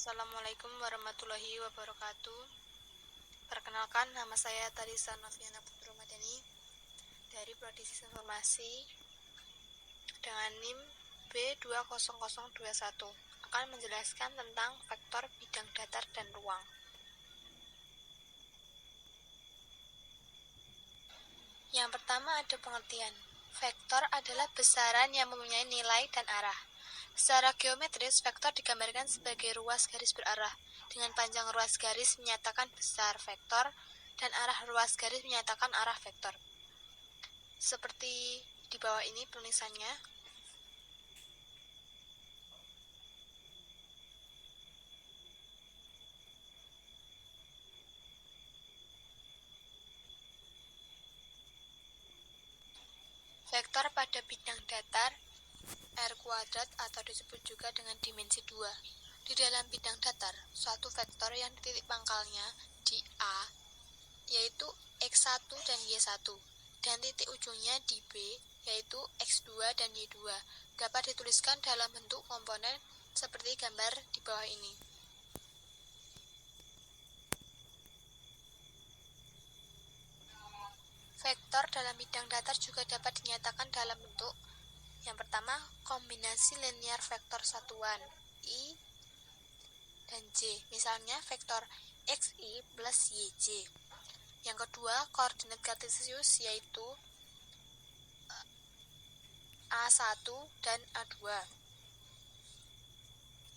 Assalamualaikum warahmatullahi wabarakatuh. Perkenalkan, nama saya Talisa Noviana Putromadani dari Prodi Informasi dengan NIM B20021 akan menjelaskan tentang vektor bidang datar dan ruang. Yang pertama ada pengertian. Vektor adalah besaran yang mempunyai nilai dan arah. Secara geometris, vektor digambarkan sebagai ruas garis berarah. Dengan panjang ruas garis menyatakan besar vektor dan arah ruas garis menyatakan arah vektor. Seperti di bawah ini penulisannya. Vektor pada bidang datar R kuadrat atau disebut juga dengan dimensi 2. Di dalam bidang datar, suatu vektor yang titik pangkalnya di A yaitu X1 dan Y1 dan titik ujungnya di B yaitu X2 dan Y2 dapat dituliskan dalam bentuk komponen seperti gambar di bawah ini. Vektor dalam bidang datar juga dapat dinyatakan dalam bentuk yang pertama, kombinasi linear vektor satuan I dan J, misalnya vektor XI plus YJ. Yang kedua, koordinat kartesius yaitu A1 dan A2.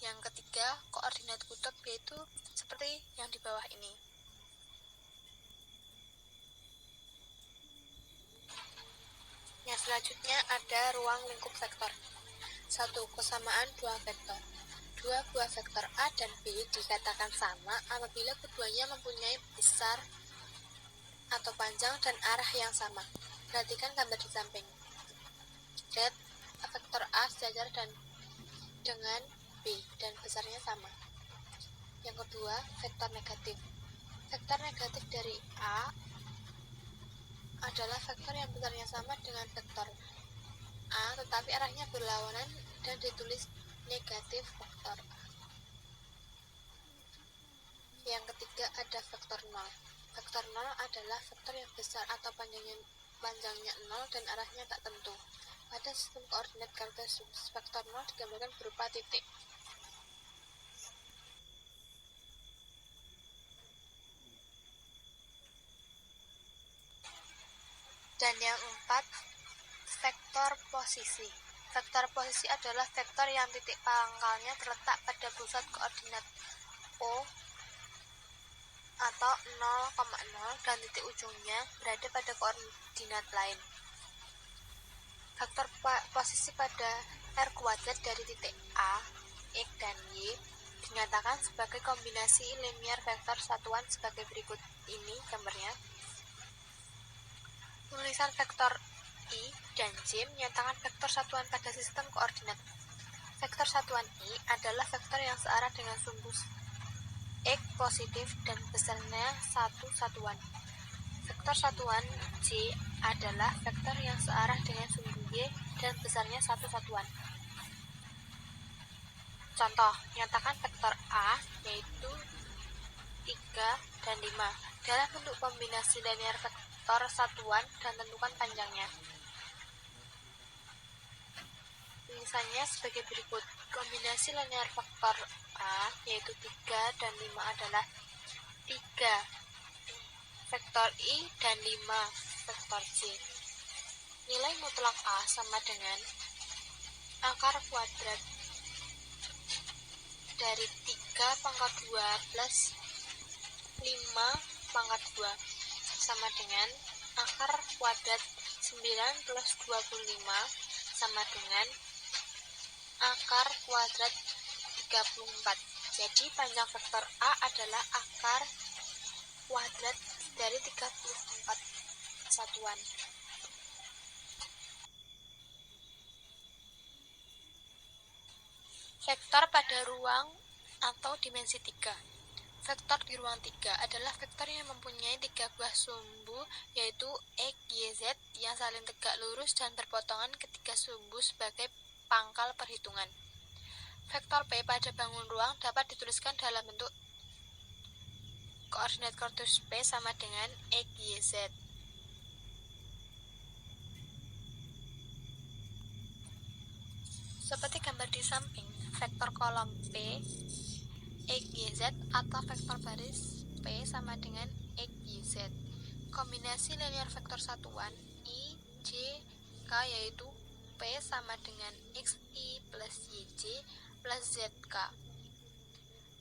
Yang ketiga, koordinat kutub yaitu seperti yang di bawah ini. Yang selanjutnya ada ruang lingkup vektor. 1. Kesamaan dua vektor. Dua buah vektor A dan B dikatakan sama apabila keduanya mempunyai besar atau panjang dan arah yang sama. Perhatikan gambar di samping. Lihat vektor A sejajar dengan B dan besarnya sama. Yang kedua, vektor negatif. Vektor negatif dari A adalah vektor yang besarnya sama dengan vektor A, tetapi arahnya berlawanan dan ditulis negatif vektor A. Yang ketiga ada vektor 0. Vektor 0 adalah vektor yang besar atau panjangnya 0 dan arahnya tak tentu. Pada sistem koordinat kartesius, vektor 0 digambarkan berupa titik. Dan yang keempat, vektor posisi. Vektor posisi adalah vektor yang titik pangkalnya terletak pada pusat koordinat O atau 0,0 dan titik ujungnya berada pada koordinat lain. Vektor posisi pada R kuadrat dari titik A, X, dan Y dinyatakan sebagai kombinasi linear vektor satuan sebagai berikut ini gambarnya. Tulisan vektor I dan J menyatakan vektor satuan pada sistem koordinat. Vektor satuan I adalah vektor yang searah dengan sumbu X positif dan besarnya satu satuan. Vektor satuan J adalah vektor yang searah dengan sumbu Y dan besarnya satu satuan. Contoh, nyatakan vektor A yaitu 3 dan 5 dalam bentuk kombinasi linear vektor satuan dan tentukan panjangnya. Misalnya sebagai berikut. Kombinasi linear vektor A yaitu 3 dan 5 adalah 3 vektor I dan 5 vektor J. Nilai mutlak A sama dengan akar kuadrat dari 3 pangkat 2 plus 5 pangkat 2 sama dengan akar kuadrat 9 plus 25 sama dengan akar kuadrat 34. Jadi panjang vektor A adalah akar kuadrat dari 34 satuan. Vektor pada ruang atau dimensi 3. Vektor di ruang 3 adalah vektor yang mempunyai 3 buah sumbu yaitu X, Y, Z yang saling tegak lurus dan berpotongan ketiga sumbu sebagai pangkal perhitungan. Vektor P pada bangun ruang dapat dituliskan dalam bentuk koordinat kartus P sama dengan X, Y, Z. Seperti gambar di samping, vektor kolom P, X, Y, Z atau vektor baris P sama dengan X, Y, Z. Kombinasi linear vektor satuan I, J, K yaitu P sama dengan XI plus YJ plus ZK.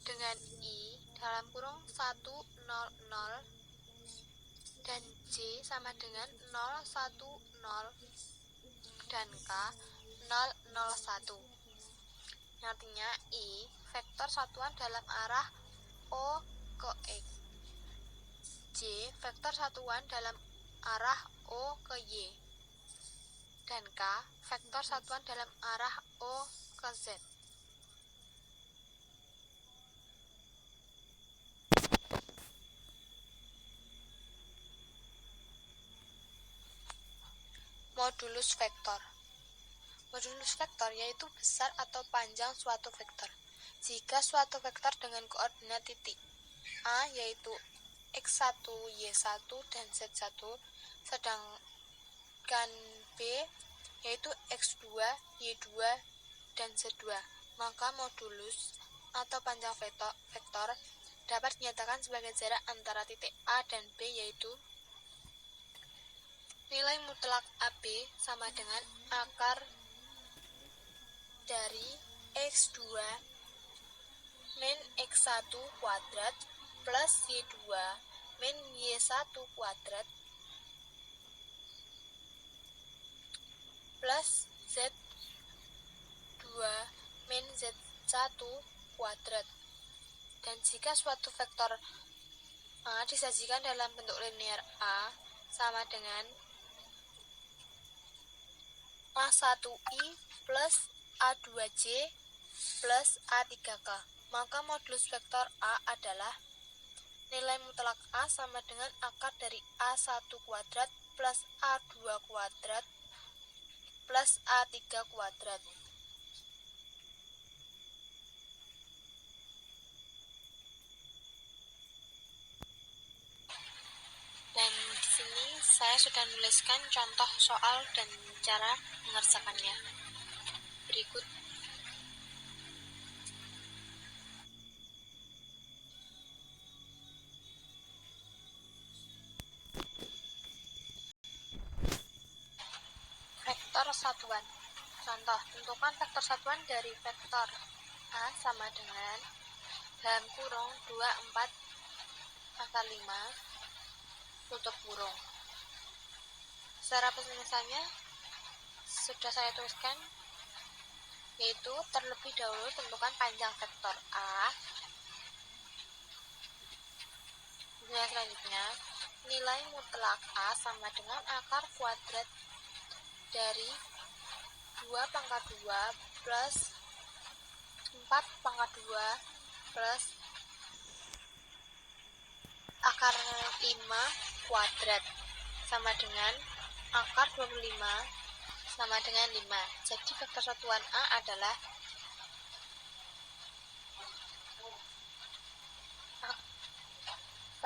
Dengan I dalam kurung 1, 0, 0 dan J sama dengan 0, 1, 0 dan K 0, 0, 1. Artinya I vektor satuan dalam arah O ke X, J vektor satuan dalam arah O ke Y, dan K vektor satuan dalam arah O ke Z. Modulus vektor. Modulus vektor yaitu besar atau panjang suatu vektor. Jika suatu vektor dengan koordinat titik A yaitu X1, Y1, dan Z1, sedangkan B yaitu X2, Y2, dan Z2, maka modulus atau panjang vektor dapat dinyatakan sebagai jarak antara titik A dan B yaitu nilai mutlak AB sama dengan akar dari X2 min X1 kuadrat plus Y2 min Y1 kuadrat plus Z2 min Z1 kuadrat. Dan jika suatu vektor A disajikan dalam bentuk linear A sama dengan A1I plus A2J plus A3K, maka modulus vektor A adalah nilai mutlak A sama dengan akar dari A1 kuadrat plus A2 kuadrat plus A3 kuadrat. Dan di sini saya sudah menuliskan contoh soal dan cara mengerjakannya. Berikut. Vektor satuan. Contoh, tentukan vektor satuan dari vektor A sama dengan dalam kurung 2, 4, angka 5, tutup kurung. Secara penulisannya sudah saya tuliskan, yaitu terlebih dahulu tentukan panjang vektor A. Kemudian selanjutnya, nilai mutlak A sama dengan akar kuadrat dari 2 pangkat 2 plus 4 pangkat 2 plus akar 5 kuadrat sama dengan akar 25 sama dengan 5. Jadi vektor satuan A adalah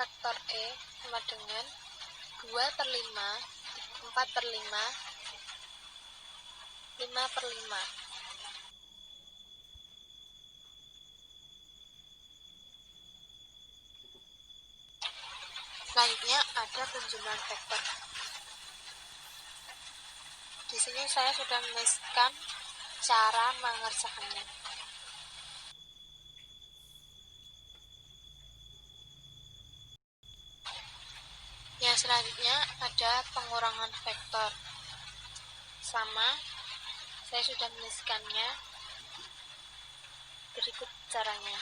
vektor E sama dengan 2 per 5, 4 per 5, 5 per 5. Selanjutnya ada penjumlahan vektor. Di sini saya sudah menuliskan cara mengerjakannya. Yang selanjutnya ada pengurangan vektor. Sama, saya sudah menuliskannya. Berikut caranya.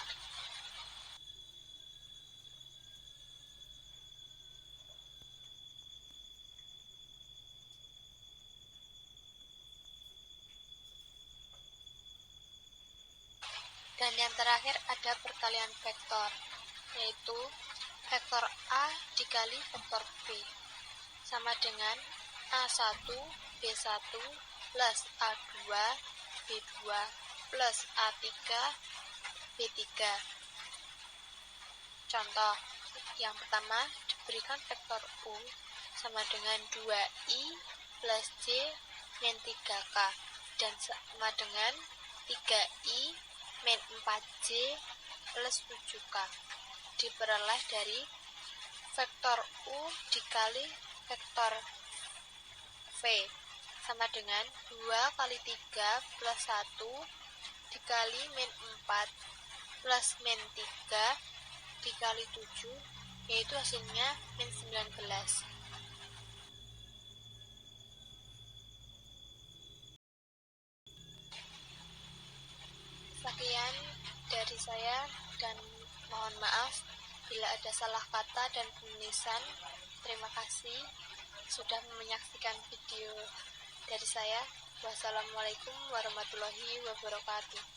Dan yang terakhir ada perkalian vektor, yaitu vektor A dikali vektor B sama dengan A1 B1 plus A2 B2 plus A3 B3. Contoh, yang pertama diberikan vektor U sama dengan 2I plus J min 3K dan sama dengan 3I min 4J plus 7K diperoleh dari vektor U dikali vektor V sama dengan 2 kali 3 plus 1 dikali min 4 plus min 3 dikali 7, yaitu hasilnya min 19. Sekian dari saya dan mohon maaf bila ada salah kata dan penulisan. Terima kasih sudah menyaksikan video dari saya. Wassalamualaikum warahmatullahi wabarakatuh.